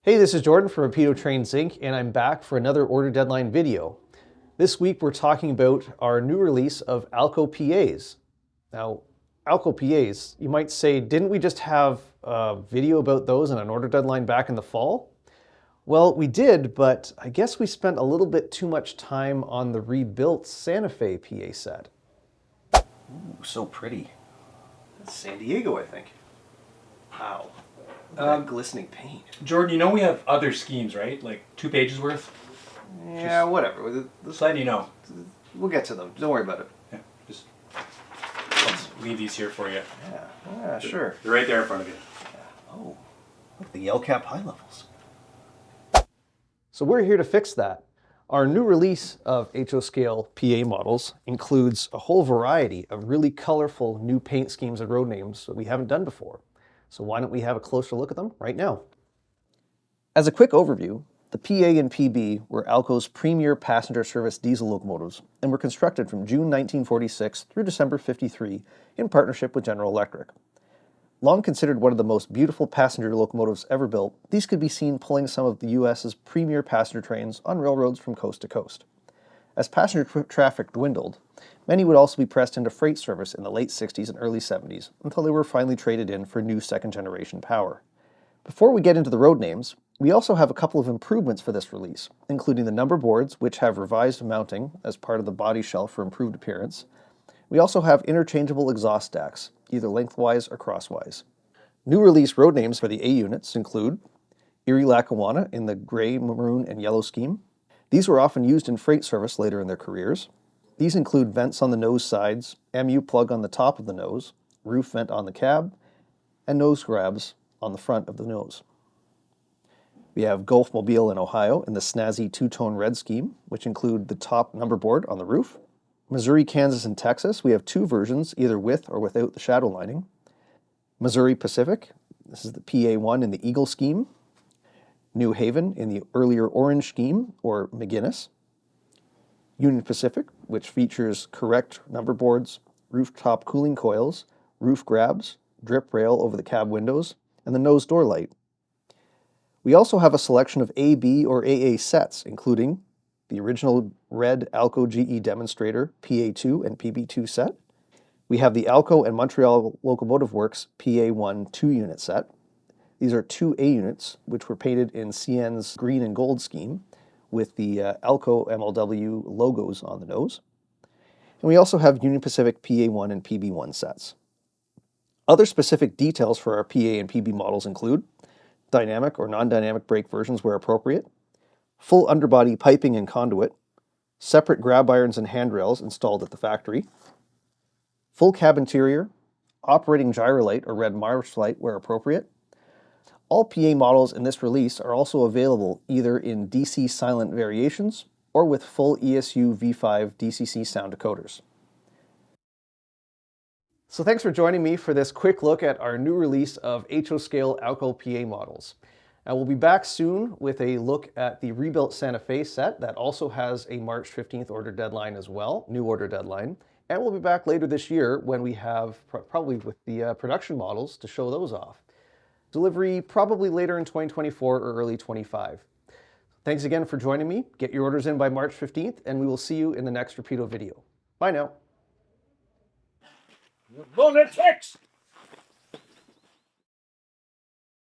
Hey, this is Jordan from Rapido Trains Inc., and I'm back for another order deadline video. This week we're talking about our new release of ALCo PAs. Now, ALCo PAs, you might say, didn't we just have a video about those and an order deadline back in the fall? Well, we did, but I guess we spent a little bit too much time on the rebuilt Santa Fe PA set. Ooh, so pretty. That's San Diego, I think. Wow. Glistening paint. Jordan, you know we have other schemes, right? Like 2 pages worth? Yeah, whatever. Just glad you know. We'll get to them. Don't worry about it. Yeah, just let's leave these here for you. Yeah, sure. They're right there in front of you. Yeah. Oh, look at the ALCo high levels. So we're here to fix that. Our new release of HO scale PA models includes a whole variety of really colorful new paint schemes and road names that we haven't done before. So why don't we have a closer look at them right now? As a quick overview, the PA and PB were ALCo's premier passenger service diesel locomotives and were constructed from June 1946 through December 53 in partnership with General Electric. Long considered one of the most beautiful passenger locomotives ever built, these could be seen pulling some of the U.S.'s premier passenger trains on railroads from coast to coast. As passenger traffic dwindled, many would also be pressed into freight service in the late 60s and early 70s until they were finally traded in for new second-generation power. Before we get into the road names, we also have a couple of improvements for this release, including the number boards, which have revised mounting as part of the body shell for improved appearance. We also have interchangeable exhaust stacks, either lengthwise or crosswise. New release road names for the A units include Erie Lackawanna in the gray, maroon, and yellow scheme. These were often used in freight service later in their careers. These include vents on the nose sides, MU plug on the top of the nose, roof vent on the cab, and nose grabs on the front of the nose. We have Gulf Mobile in Ohio in the snazzy two-tone red scheme, which include the top number board on the roof. Missouri, Kansas, and Texas, we have 2 versions, either with or without the shadow lining. Missouri Pacific, this is the PA-1 in the Eagle scheme. New Haven in the earlier orange scheme, or McGinnis. Union Pacific, which features correct number boards, rooftop cooling coils, roof grabs, drip rail over the cab windows, and the nose door light. We also have a selection of AB or AA sets, including the original red ALCo GE Demonstrator PA2 and PB2 set. We have the ALCo and Montreal Locomotive Works PA1 2-unit set. These are 2 A units, which were painted in CN's green and gold scheme with the ALCo MLW logos on the nose. And we also have Union Pacific PA1 and PB1 sets. Other specific details for our PA and PB models include dynamic or non-dynamic brake versions where appropriate, full underbody piping and conduit, separate grab irons and handrails installed at the factory, full cab interior, operating gyrolight or red marsh light where appropriate. All PA models in this release are also available either in DC silent variations or with full ESU V5 DCC sound decoders. So thanks for joining me for this quick look at our new release of HO scale ALCo PA models. Now we'll be back soon with a look at the rebuilt Santa Fe set that also has a March 15th order deadline as well, new order deadline. And we'll be back later this year when we have probably with the production models to show those off. Delivery probably later in 2024 or early 25. Thanks again for joining me. Get your orders in by March 15th, and we will see you in the next Rapido video. Bye now. Lunatics!